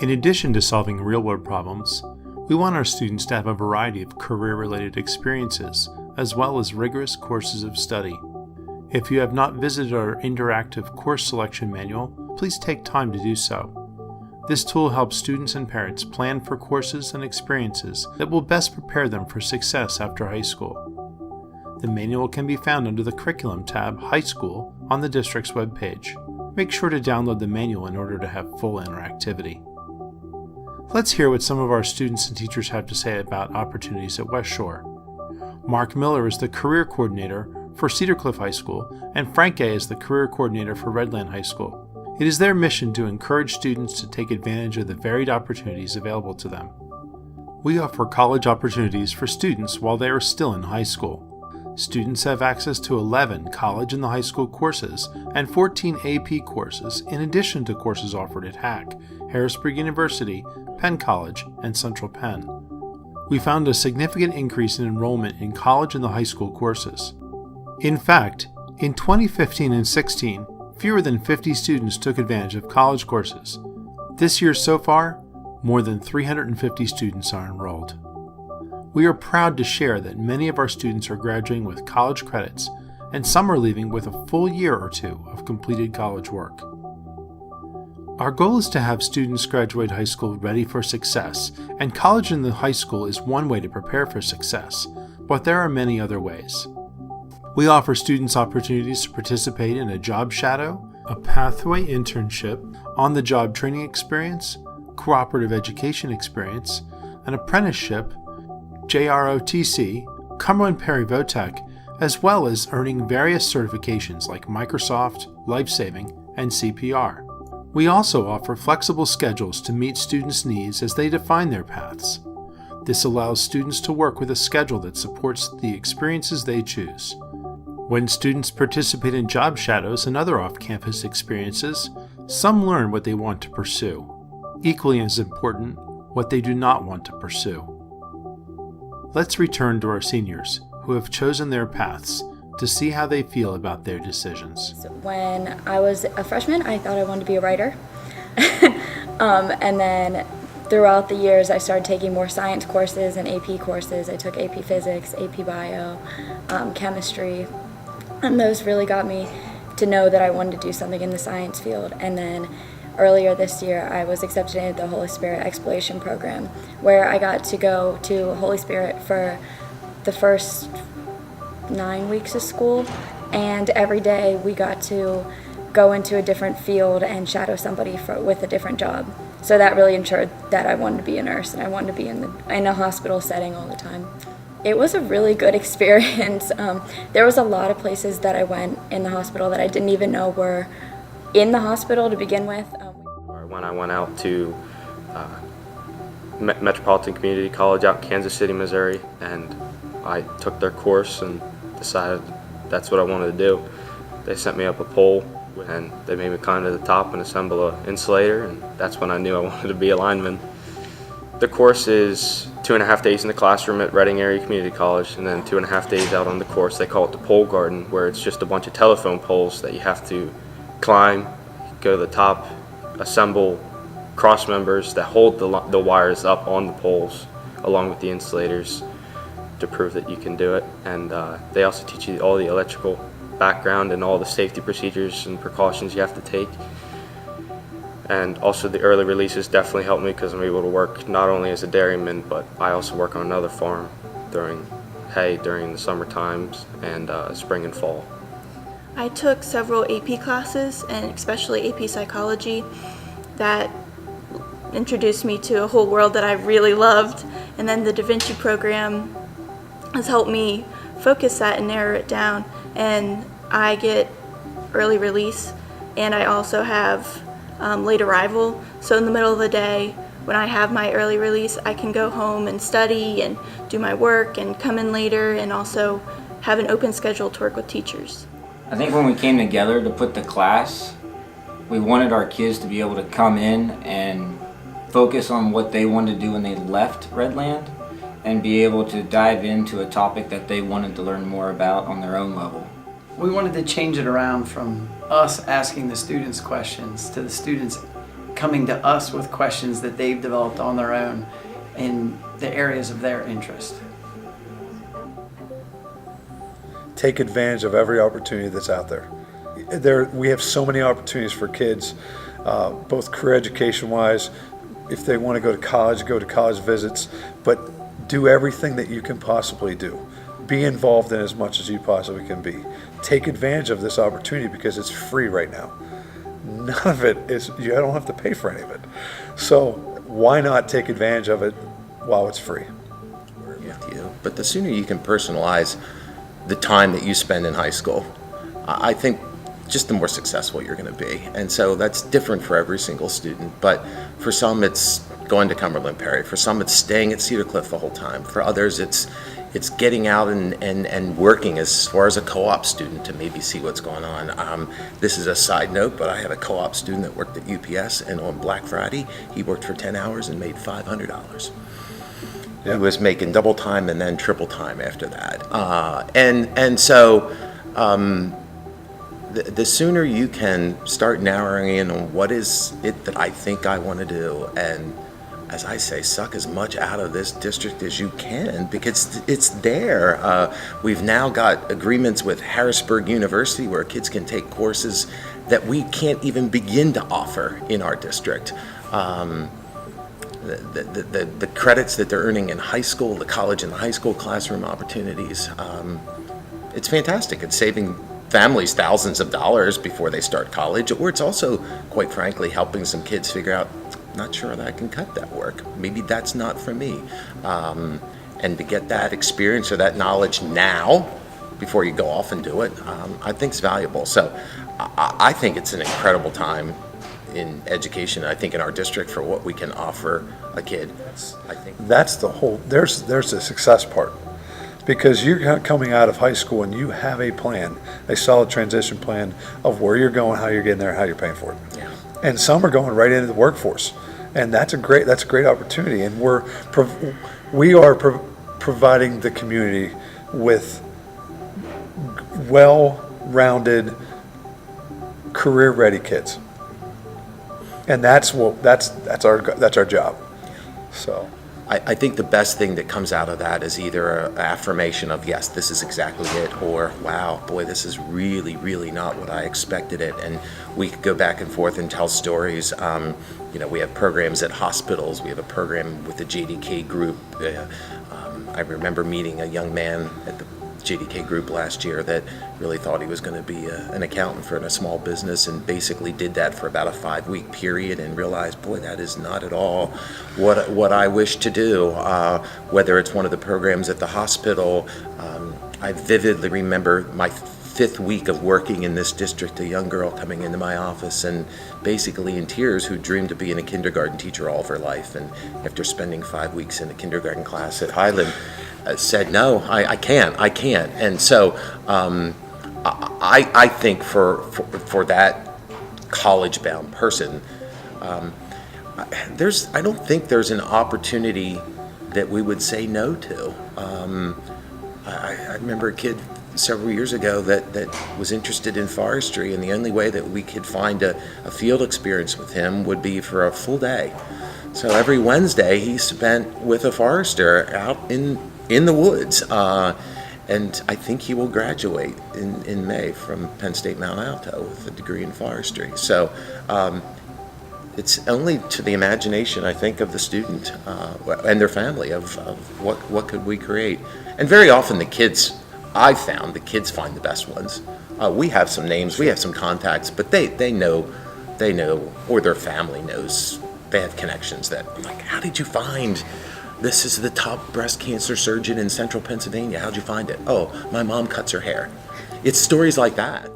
In addition to solving real-world problems, we want our students to have a variety of career-related experiences, as well as rigorous courses of study. If you have not visited our interactive course selection manual, please take time to do so. This tool helps students and parents plan for courses and experiences that will best prepare them for success after high school. The manual can be found under the Curriculum tab, High School, on the district's webpage. Make sure to download the manual in order to have full interactivity. Let's hear what some of our students and teachers have to say about opportunities at West Shore. Mark Miller is the Career Coordinator for Cedar Cliff High School, and Frank Gay is the Career Coordinator for Redland High School. It is their mission to encourage students to take advantage of the varied opportunities available to them. We offer college opportunities for students while they are still in high school. Students have access to 11 college and high school courses and 14 AP courses, in addition to courses offered at HAC, Harrisburg University, Penn College, and Central Penn. We found a significant increase in enrollment in college and high school courses. In fact, in 2015 and 16, fewer than 50 students took advantage of college courses. This year so far, more than 350 students are enrolled. We are proud to share that many of our students are graduating with college credits, and some are leaving with a full year or two of completed college work. Our goal is to have students graduate high school ready for success, and college and high school is one way to prepare for success, but there are many other ways. We offer students opportunities to participate in a job shadow, a pathway internship, on-the-job training experience, cooperative education experience, an apprenticeship, JROTC, Cumberland Perry Votech, as well as earning various certifications like Microsoft, Lifesaving, and CPR. We also offer flexible schedules to meet students' needs as they define their paths. This allows students to work with a schedule that supports the experiences they choose. When students participate in job shadows and other off-campus experiences, some learn what they want to pursue. Equally as important, what they do not want to pursue. Let's return to our seniors, who have chosen their paths, to see how they feel about their decisions. When I was a freshman, I thought I wanted to be a writer. And then throughout the years, I started taking more science courses and AP courses. I took AP Physics, AP Bio, Chemistry, and those really got me to know that I wanted to do something in the science field. And then earlier this year, I was accepted into the Holy Spirit Exploration Program, where I got to go to Holy Spirit for the first 9 weeks of school, and every day we got to go into a different field and shadow somebody with a different job. So that really ensured that I wanted to be a nurse and I wanted to be in a hospital setting all the time. It was a really good experience. There was a lot of places that I went in the hospital that I didn't even know were in the hospital to begin with. When I went out to Metropolitan Community College out in Kansas City, Missouri, and I took their course and decided that's what I wanted to do. They sent me up a pole and they made me climb to the top and assemble an insulator, and that's when I knew I wanted to be a lineman. The course is 2.5 days in the classroom at Reading Area Community College, and then 2.5 days out on the course. They call it the pole garden, where it's just a bunch of telephone poles that you have to climb, go to the top, assemble cross members that hold the wires up on the poles along with the insulators to prove that you can do it. And they also teach you all the electrical background and all the safety procedures and precautions you have to take. And also the early releases definitely helped me because I'm able to work not only as a dairyman, but I also work on another farm during the summer times and spring and fall. I took several AP classes, and especially AP Psychology, that introduced me to a whole world that I really loved. And then the Da Vinci program has helped me focus that and narrow it down. And I get early release, and I also have late arrival. So in the middle of the day, when I have my early release, I can go home and study and do my work and come in later, and also have an open schedule to work with teachers. I think when we came together to put the class, we wanted our kids to be able to come in and focus on what they wanted to do when they left Redland, and be able to dive into a topic that they wanted to learn more about on their own level. We wanted to change it around from us asking the students questions to the students coming to us with questions that they've developed on their own in the areas of their interest. Take advantage of every opportunity that's out there. We have so many opportunities for kids, both career education wise. If they want to go to college visits, but do everything that you can possibly do. Be involved in as much as you possibly can be. Take advantage of this opportunity because it's free right now. None of it is, you don't have to pay for any of it. So why not take advantage of it while it's free? With you, but the sooner you can personalize the time that you spend in high school, I think just the more successful you're going to be. And so that's different for every single student. But for some, it's going to Cumberland Perry. For some, it's staying at Cedar Cliff the whole time. For others, it's getting out and working as far as a co-op student to maybe see what's going on. This is a side note, but I had a co-op student that worked at UPS, and on Black Friday, he worked for 10 hours and made $500. He was making double time and then triple time after that. So the sooner you can start narrowing in on what is it that I think I want to do, and as I say, suck as much out of this district as you can, because it's there. We've now got agreements with Harrisburg University where kids can take courses that we can't even begin to offer in our district. The credits that they're earning in high school, the college and the high school classroom opportunities, it's fantastic. It's saving families thousands of dollars before they start college, or it's also, quite frankly, helping some kids figure out, not sure that I can cut that work. Maybe that's not for me. And to get that experience or that knowledge now, before you go off and do it, I think is valuable. So I think it's an incredible time in education, I think, in our district for what we can offer a kid. I think that's the whole, there's the success part. Because you're coming out of high school and you have a plan, a solid transition plan of where you're going, how you're getting there, and how you're paying for it. Yeah. And some are going right into the workforce, and that's a great opportunity. And we are providing the community with well-rounded, career-ready kids, and that's our job. So. I think the best thing that comes out of that is either an affirmation of, yes, this is exactly it, or, wow, boy, this is really, really not what I expected it. And we could go back and forth and tell stories. We have programs at hospitals. We have a program with the JDK group. I remember meeting a young man at the JDK group last year that really thought he was going to be an accountant for a small business, and basically did that for about a 5-week period and realized, boy, that is not at all what I wish to do. Whether it's one of the programs at the hospital, I vividly remember my 5th week of working in this district, a young girl coming into my office and basically in tears, who dreamed of being a kindergarten teacher all of her life, and after spending 5 weeks in a kindergarten class at Highland, said, no, I can't. And so I think for that college-bound person, I don't think there's an opportunity that we would say no to. I remember a kid several years ago that was interested in forestry, and the only way that we could find a field experience with him would be for a full day. So every Wednesday he spent with a forester out in the woods, and I think he will graduate in May from Penn State Mount Alto with a degree in forestry. So it's only to the imagination, I think, of the student and their family of what could we create. And very often I've found the kids find the best ones. We have some names, we have some contacts, but they know, or their family knows. They have connections that, I'm like, how did you find this is the top breast cancer surgeon in central Pennsylvania? How'd you find it? Oh, my mom cuts her hair. It's stories like that.